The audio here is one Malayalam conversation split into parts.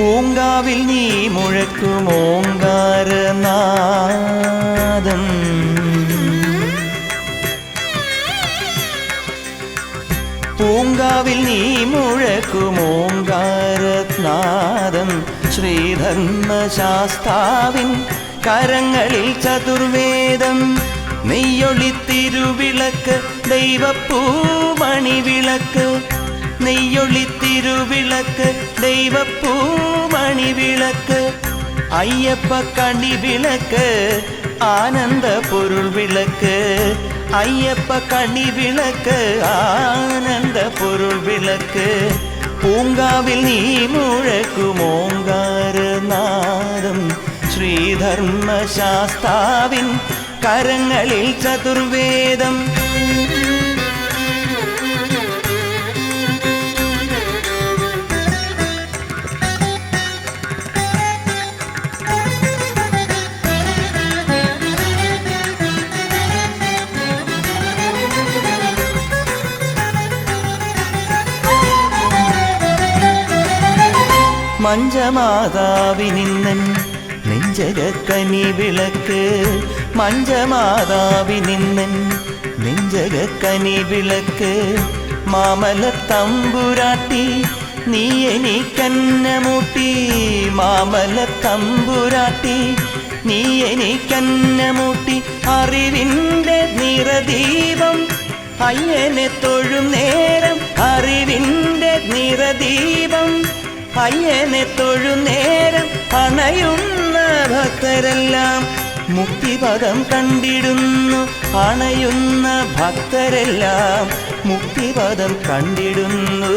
പൂങ്കാവിൽ നീ മുഴക്കും ഓങ്കാരനാദം പൂങ്കാവിൽ നീ മുഴക്കും ഓങ്കാരനാദം ശ്രീധർമ്മശാസ്താവിൻ കരങ്ങളിൽ ചതുർവേദം നെയ്യൊളിത്തിരുവിളക്ക് ദൈവപ്പൂമണിവിളക്ക് നെയ്യൊളിത്തിരുവിളക്ക് ദൈവപ്പൂമണിവിളക്ക് അയ്യപ്പ കണിവിളക്ക് ആനന്ദ പൊരുൾ വിളക്ക് അയ്യപ്പ കണിവിളക്ക് ആനന്ദ പൊരുൾ വിളക്ക് പൂങ്കാവിൽ നീ മുഴക്കും ഓങ്കാരനാദം ശ്രീധർമ്മശാസ്താവിൻ കരങ്ങളിൽ ചതുർവേദം മഞ്ചമാതാവിനിന്നൻ നെഞ്ചകക്കനി വിളക്ക് മഞ്ചമാതാവിനിന്നൻ നെഞ്ചകക്കനി വിളക്ക് മാമലത്തമ്പുരാട്ടി നീ എനിക്കന്നമൂട്ടി മാമലത്തമ്പുരാട്ടി നീ എനിക്കന്നമൂട്ടി അറിവിൻ്റെ നിറദീപം അയ്യനെ തൊഴും നേരം അറിവിൻ്റെ നിറദീപം അയ്യനെ തൊഴും നേരം അണയുന്ന ഭക്തരെല്ലാം മുക്തിപദം കണ്ടിടുന്നു അണയുന്ന ഭക്തരെല്ലാം മുക്തിപദം കണ്ടിടുന്നു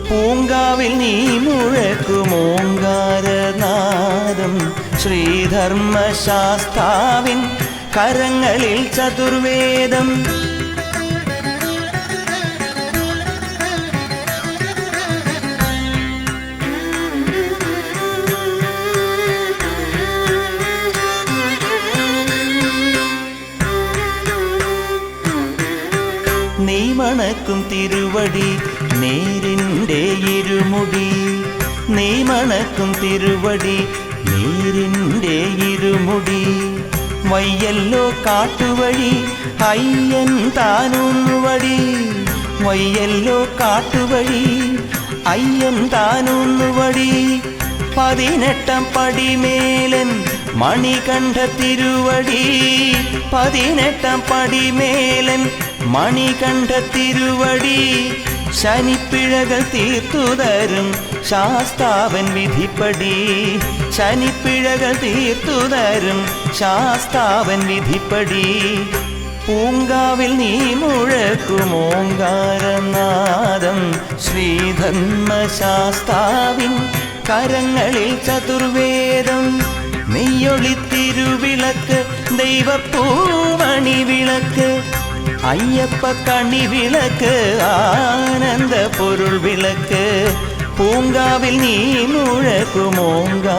പൂങ്കാവിൽ നീ മുഴക്കും ഓങ്കാരനാദം ശ്രീധർമ്മശാസ്താവിൻ കരങ്ങളിൽ ചതുർവേദം നീ മണക്കും തിരുവടി നേരിൻ്റെ ഇരുമുടി നീ മണക്കും തിരുവടി നേരിൻ്റെ ഇരുമുടി വയ്യല്ലോ കാട്ടുവഴി അയ്യൻ താനൂന്നുവടി വയ്യല്ലോ കാട്ടുവഴി അയ്യൻ താനൂന്നുവടി 18 പടിമേലൻ മണികണ്ഠ തിരുവടി 18 പടിമേലൻ മണികണ്ഠ തിരുവടി ശനിപ്പിഴകൾ തീർത്തുതരും ശാസ്താവൻ വിധിപ്പടി ശനിപ്പിഴകൾ തീർത്തുതരും ശാസ്താവൻ വിധിപ്പടി പൂങ്കാവിൽ നീ മുഴക്കും ഓങ്കാരനാദം ശ്രീധർമ്മശാസ്താവിൻ കരങ്ങളിൽ ചതുർവേദം നെയ്യൊളിത്തിരുവിളക്ക് ദൈവപ്പൂമണിവിളക്ക് അയ്യപ്പ കണിവിളക്ക് ആനന്ദ പൊരുൾ വിളക്ക് പൂങ്കാവിൽ നീ മുഴക്കും ഓങ്കാരനാദം